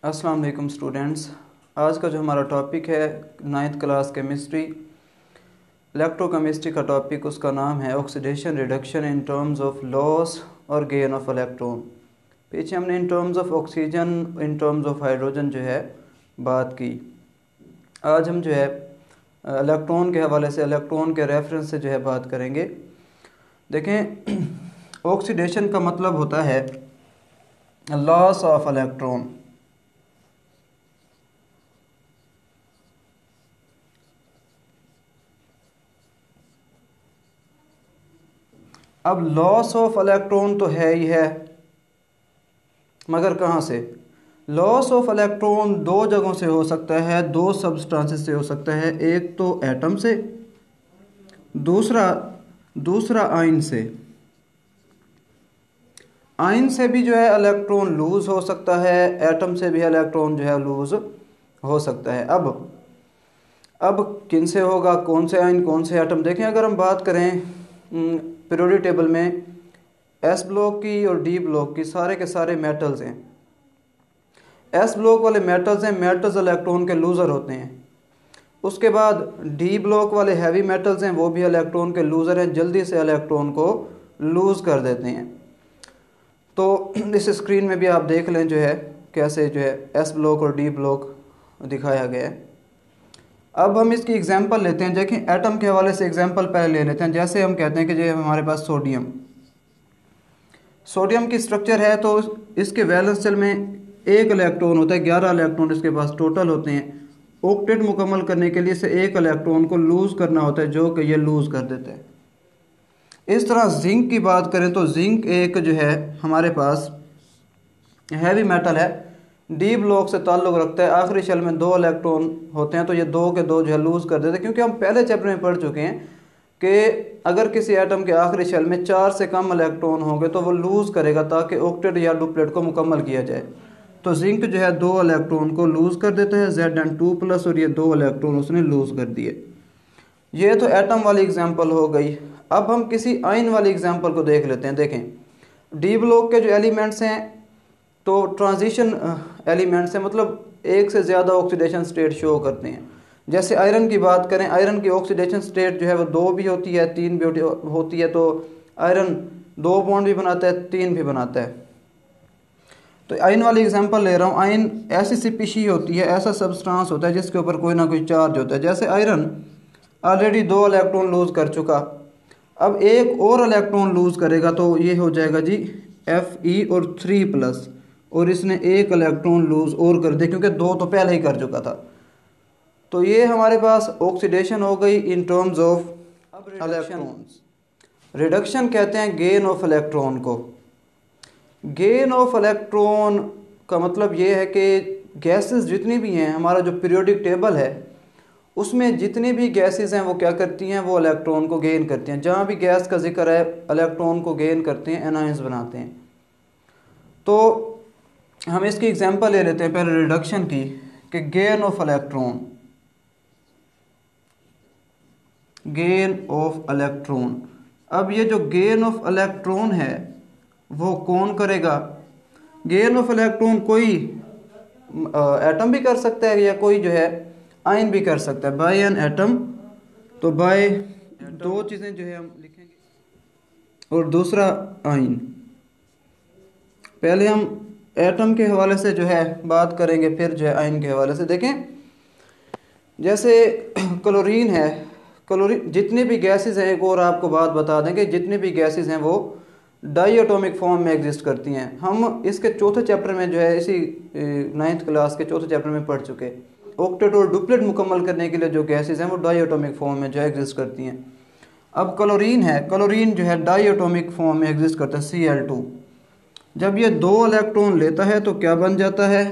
अस्सलाम वालेकुम स्टूडेंट्स। आज का जो हमारा टॉपिक है 9th क्लास केमिस्ट्री, इलेक्ट्रोकेमिस्ट्री का टॉपिक, उसका नाम है oxidation reduction in terms of loss और गेन ऑफ इलेक्ट्रॉन। पीछे हमने in terms of oxygen, in terms of hydrogen जो है बात की। आज हम जो है इलेक्ट्रॉन के हवाले से, इलेक्ट्रॉन के रेफरेंस से जो है बात करेंगे। देखें, ऑक्सीडेशन का मतलब होता है लॉस ऑफ इलेक्ट्रॉन। अब लॉस ऑफ इलेक्ट्रॉन तो है ही है, मगर कहाँ से? लॉस ऑफ इलेक्ट्रॉन दो जगहों से हो सकता है, दो सबस्टांसेस से हो सकता है। एक तो एटम से, दूसरा आयन से। आयन से भी जो है इलेक्ट्रॉन लूज हो सकता है, एटम से भी इलेक्ट्रॉन जो है लूज हो सकता है। अब किन से होगा, कौन से आयन कौन से एटम? देखें, अगर हम बात करें पीरियोडिक टेबल में एस ब्लॉक की और डी ब्लॉक की, सारे के सारे मेटल्स हैं। एस ब्लॉक वाले मेटल्स हैं, मेटल्स इलेक्ट्रॉन के लूज़र होते हैं। उसके बाद डी ब्लॉक वाले हैवी मेटल्स हैं, वो भी इलेक्ट्रॉन के लूज़र हैं, जल्दी से इलेक्ट्रॉन को लूज़ कर देते हैं। तो इस स्क्रीन में भी आप देख लें जो है कैसे जो है एस ब्लॉक और डी ब्लॉक दिखाया गया है। अब हम इसकी एग्जांपल लेते हैं। देखें, एटम के हवाले से एग्जांपल पहले ले लेते हैं। जैसे हम कहते हैं कि जो हमारे पास सोडियम की स्ट्रक्चर है, तो इसके वैलेंस शेल में एक इलेक्ट्रॉन होता है, 11 इलेक्ट्रॉन इसके पास टोटल होते हैं। ऑक्टेट मुकम्मल करने के लिए इसे एक इलेक्ट्रॉन को लूज़ करना होता है, जो कि ये लूज़ कर देता है। इस तरह जिंक की बात करें तो जिंक एक जो है हमारे पास हैवी मेटल है, डी ब्लॉक से ताल्लुक़ रखता है। आखिरी शेल में 2 इलेक्ट्रॉन होते हैं, तो ये 2 के 2 जो है लूज़ कर देते हैं। क्योंकि हम पहले चैप्टर में पढ़ चुके हैं कि अगर किसी एटम के आखिरी शेल में 4 से कम इलेक्ट्रॉन होंगे तो वो लूज़ करेगा, ताकि ऑक्टेट या डुप्लेट को मुकम्मल किया जाए। तो जिंक जो है 2 इलेक्ट्रॉन को लूज़ कर देता है, Zn2+, और ये 2 इलेक्ट्रॉन उसने लूज़ कर दिए। ये तो एटम वाली एग्जांपल हो गई। अब हम किसी आयन वाली एग्जांपल को देख लेते हैं। देखें, डी ब्लॉक के जो एलिमेंट्स हैं, तो ट्रांजिशन एलिमेंट्स हैं, मतलब एक से ज़्यादा ऑक्सीडेशन स्टेट शो करते हैं। जैसे आयरन की बात करें, आयरन की ऑक्सीडेशन स्टेट जो है वो 2 भी होती है, 3 भी होती है। तो आयरन 2 बॉन्ड भी बनाता है, 3 भी बनाता है। तो आयन वाली एग्जांपल ले रहा हूँ। आयन ऐसी स्पीशीज होती है, ऐसा सब्सटेंस होता है जिसके ऊपर कोई ना कोई चार्ज होता है। जैसे आयरन ऑलरेडी 2 इलेक्ट्रॉन लूज़ कर चुका, अब एक और इलेक्ट्रॉन लूज़ करेगा, तो ये हो जाएगा जी Fe और 3+, और इसने एक इलेक्ट्रॉन लूज़ और कर दिया, क्योंकि 2 तो पहले ही कर चुका था। तो ये हमारे पास ऑक्सीडेशन हो गई in terms of electrons. Reduction कहते हैं गेन ऑफ इलेक्ट्रॉन को। गेन ऑफ इलेक्ट्रॉन का मतलब ये है कि गैसेस जितनी भी हैं, हमारा जो पीरियोडिक टेबल है उसमें जितनी भी गैसेस हैं वो क्या करती हैं, वो इलेक्ट्रॉन को गेन करती हैं। जहाँ भी गैस का जिक्र है, इलेक्ट्रॉन को गेन करते हैं, एनायंस बनाते हैं। तो हम इसकी एग्जांपल ले लेते हैं पहले रिडक्शन की, कि gain of electron, gain of electron. अब ये जो गेन ऑफ इलेक्ट्रॉन है वो कौन करेगा? गेन ऑफ इलेक्ट्रॉन कोई एटम भी कर सकता है, या कोई जो है आयन भी कर सकता है, बाय एन एटम। तो बाय दो चीज़ें जो है हम लिखेंगे, और दूसरा आयन। पहले हम एटम के हवाले से जो है बात करेंगे, फिर जो है आयन के हवाले से। देखें, जैसे क्लोरीन है, क्लोरीन जितनी भी गैसेस हैं, एक और आपको बात बता दें कि जितनी भी गैसेस हैं वो डाई एटॉमिक फॉर्म में एग्जिस्ट करती हैं। हम इसके चौथे चैप्टर में जो है, इसी 9th क्लास के चौथे चैप्टर में पढ़ चुके। ऑक्टेट और डुप्लेट मुकम्मल करने के लिए जो गैसेस हैं वो डाई एटॉमिक फॉर्म में जो है एग्जिस्ट करती हैं। अब क्लोरीन है, क्लोरीन जो है डाई एटॉमिक फॉर्म में एग्जिस्ट करता है, Cl2। जब ये 2 इलेक्ट्रॉन लेता है तो क्या बन जाता है?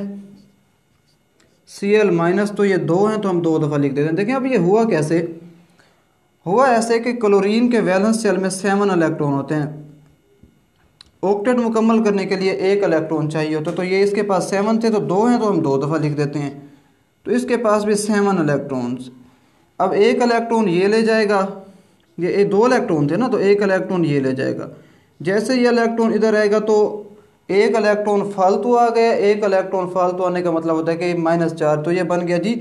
Cl-। तो ये 2 हैं, तो हम 2 दफ़ा लिख देते हैं। देखें, अब ये हुआ कैसे? हुआ ऐसे कि क्लोरीन के वैलेंस शेल में 7 इलेक्ट्रॉन होते हैं। ऑक्टेट मुकम्मल करने के लिए 1 इलेक्ट्रॉन चाहिए होता है, तो ये इसके पास 7 थे, तो 2 हैं, तो हम 2 दफ़ा लिख देते हैं। तो इसके पास भी 7 इलेक्ट्रॉन्स। अब 1 इलेक्ट्रॉन ये ले जाएगा, ये 2 इलेक्ट्रॉन थे ना, तो 1 इलेक्ट्रॉन ये ले जाएगा। जैसे ये इलेक्ट्रॉन इधर आएगा तो एक इलेक्ट्रॉन फालतू आ गया, एक इलेक्ट्रॉन फालतू आने का मतलब होता है कि माइनस चार्ज, तो ये बन गया जी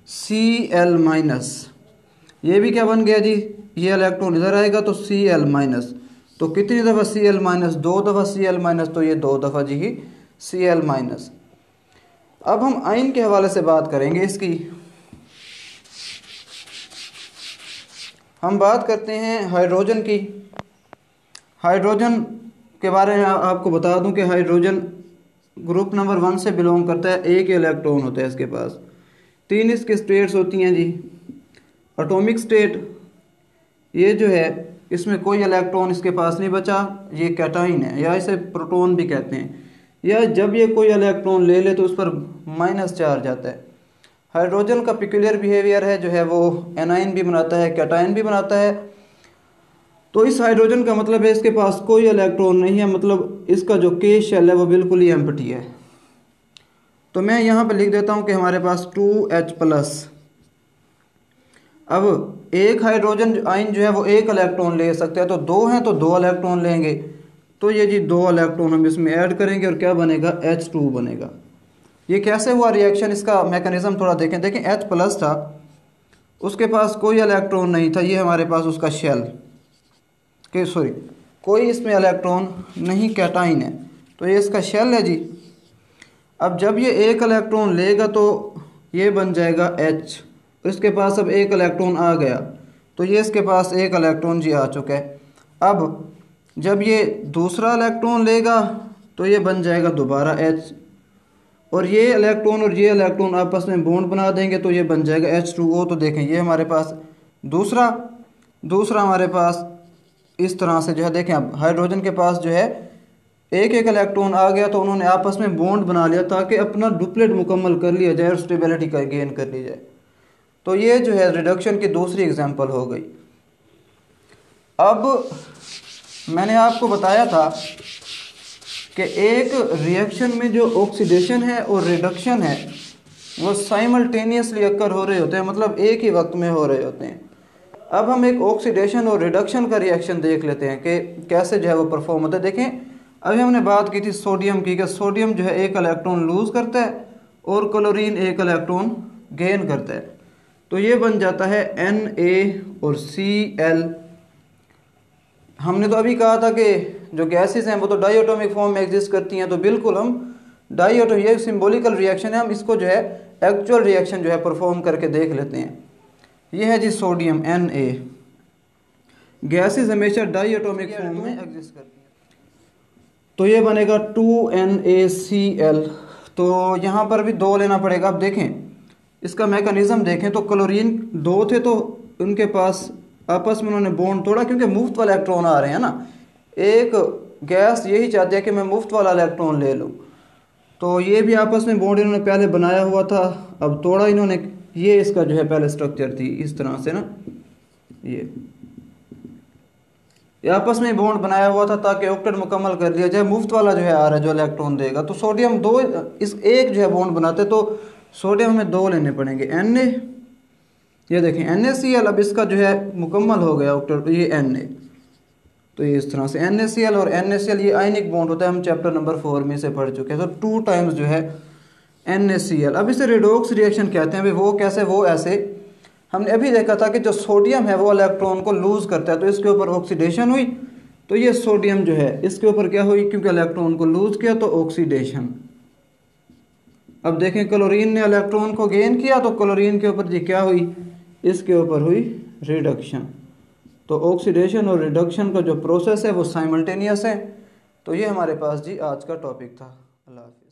Cl-। ये भी क्या बन गया जी, ये इलेक्ट्रॉन इधर आएगा तो Cl-। तो कितनी दफ़ा Cl-, दो दफ़ा Cl-, तो ये दो दफ़ा जी ही Cl-। अब हम आयन के हवाले से बात करेंगे इसकी। हम बात करते हैं हाइड्रोजन की। हाइड्रोजन के बारे में आपको बता दूं कि हाइड्रोजन ग्रुप नंबर 1 से बिलोंग करता है। एक इलेक्ट्रॉन होता है इसके पास, 3 इसके स्टेट्स होती हैं जी। एटॉमिक स्टेट ये जो है, इसमें कोई इलेक्ट्रॉन इसके पास नहीं बचा, ये कैटाइन है या इसे प्रोटॉन भी कहते हैं। या जब ये कोई इलेक्ट्रॉन ले ले तो उस पर माइनस चार्ज आता है। हाइड्रोजन का पिक्यूलियर बिहेवियर है जो है वो एनाइन भी बनाता है, कैटाइन भी बनाता है। तो इस हाइड्रोजन का मतलब है इसके पास कोई इलेक्ट्रॉन नहीं है, मतलब इसका जो K शेल है वो बिल्कुल ही एम्प्टी है। तो मैं यहाँ पे लिख देता हूँ कि हमारे पास 2H+। अब एक हाइड्रोजन आयन जो है वो एक इलेक्ट्रॉन ले सकता है, तो दो हैं तो दो इलेक्ट्रॉन लेंगे। तो ये जी दो इलेक्ट्रॉन हम इसमें ऐड करेंगे और क्या बनेगा, H2 बनेगा। ये कैसे हुआ रिएक्शन, इसका मैकेनिज्म थोड़ा देखें। H+ था, उसके पास कोई इलेक्ट्रॉन नहीं था, ये हमारे पास उसका शेल के सॉरी कोई इसमें इलेक्ट्रॉन नहीं, कैटाइन है, तो ये इसका शेल है जी। अब जब ये एक इलेक्ट्रॉन लेगा तो ये बन जाएगा H, इसके पास अब एक इलेक्ट्रॉन आ गया, तो ये इसके पास एक इलेक्ट्रॉन जी आ चुका है। अब जब ये दूसरा इलेक्ट्रॉन लेगा तो ये बन जाएगा दोबारा H, और ये इलेक्ट्रॉन और ये इलेक्ट्रॉन आपस में बॉन्ड बना देंगे तो ये बन जाएगा H2O। तो देखें ये हमारे पास दूसरा हमारे पास इस तरह से जो है, देखें अब हाइड्रोजन के पास जो है एक एक इलेक्ट्रॉन आ गया तो उन्होंने आपस में बॉन्ड बना लिया ताकि अपना डुप्लेट मुकम्मल कर लिया जाए और स्टेबिलिटी का गेन कर ली जाए। तो ये जो है रिडक्शन की दूसरी एग्जांपल हो गई। अब मैंने आपको बताया था कि एक रिएक्शन में जो ऑक्सीडेशन है और रिडक्शन है वो साइमल्टेनियसली अक्कर हो रहे होते हैं, मतलब एक ही वक्त में हो रहे होते हैं। अब हम एक ऑक्सीडेशन और रिडक्शन का रिएक्शन देख लेते हैं कि कैसे जो है वो परफॉर्म होता है। देखें अभी हमने बात की थी सोडियम की, कि सोडियम जो है एक इलेक्ट्रॉन लूज करता है और क्लोरीन एक इलेक्ट्रॉन गेन करता है, तो ये बन जाता है Na और Cl। हमने तो अभी कहा था कि जो गैसेस हैं वो तो डाईएटॉमिक फॉर्म में एग्जिस्ट करती हैं, तो बिल्कुल हम डाईएटॉमिक, ये सिंबॉलिकल रिएक्शन है, हम इसको जो है एक्चुअल रिएक्शन जो है परफॉर्म करके देख लेते हैं। ये है जी सोडियम Na, गैसेस हमेशा डाईएटॉमिक फॉर्म में एग्जिस्ट करती हैं, तो ये बनेगा 2NaCl। तो यहाँ पर भी दो लेना पड़ेगा। अब देखें इसका मैकेनिज्म देखें, तो क्लोरीन दो थे तो उनके पास आपस में उन्होंने बॉन्ड तोड़ा, क्योंकि मुफ्त वाला इलेक्ट्रॉन आ रहे हैं ना। एक गैस यही चाहती है कि मैं मुफ्त वाला इलेक्ट्रॉन ले लूँ, तो ये भी आपस में बॉन्ड इन्होंने पहले बनाया हुआ था, अब तोड़ा इन्होंने। ये इसका जो है पहले स्ट्रक्चर थी इस तरह से ना, ये आपस में बॉन्ड बनाया हुआ था ताकि ऑक्टेट मुकम्मल कर लिया जाए। मुफ्त वाला जो है आ रहा है जो इलेक्ट्रॉन देगा, तो सोडियम दो इस एक जो है बॉन्ड बनाते, तो सोडियम हमें दो लेने पड़ेंगे Na, ये देखें NaCl। अब इसका जो है मुकम्मल हो गया ऑक्टेट, तो ये Na, तो ये इस तरह से NaCl और NaCl ये आयनिक बॉन्ड होता है, हम चैप्टर नंबर 4 में से पढ़ चुके हैं। तो 2 टाइम्स जो है NaCl। अब इसे रेडॉक्स रिएक्शन कहते हैं। भाई वो कैसे, वो ऐसे हमने अभी देखा था कि जो सोडियम है वो इलेक्ट्रॉन को लूज करता है, तो इसके ऊपर ऑक्सीडेशन हुई, तो ये सोडियम जो है इसके ऊपर क्या हुई, क्योंकि इलेक्ट्रॉन को लूज किया तो ऑक्सीडेशन। अब देखें क्लोरीन ने इलेक्ट्रॉन को गेन किया तो क्लोरीन के ऊपर जी क्या हुई, इसके ऊपर हुई रिडक्शन। तो ऑक्सीडेशन और रिडक्शन का जो प्रोसेस है वो साइमल्टेनियस है। तो ये हमारे पास जी आज का टॉपिक था। अल्लाह हाफ़िज़।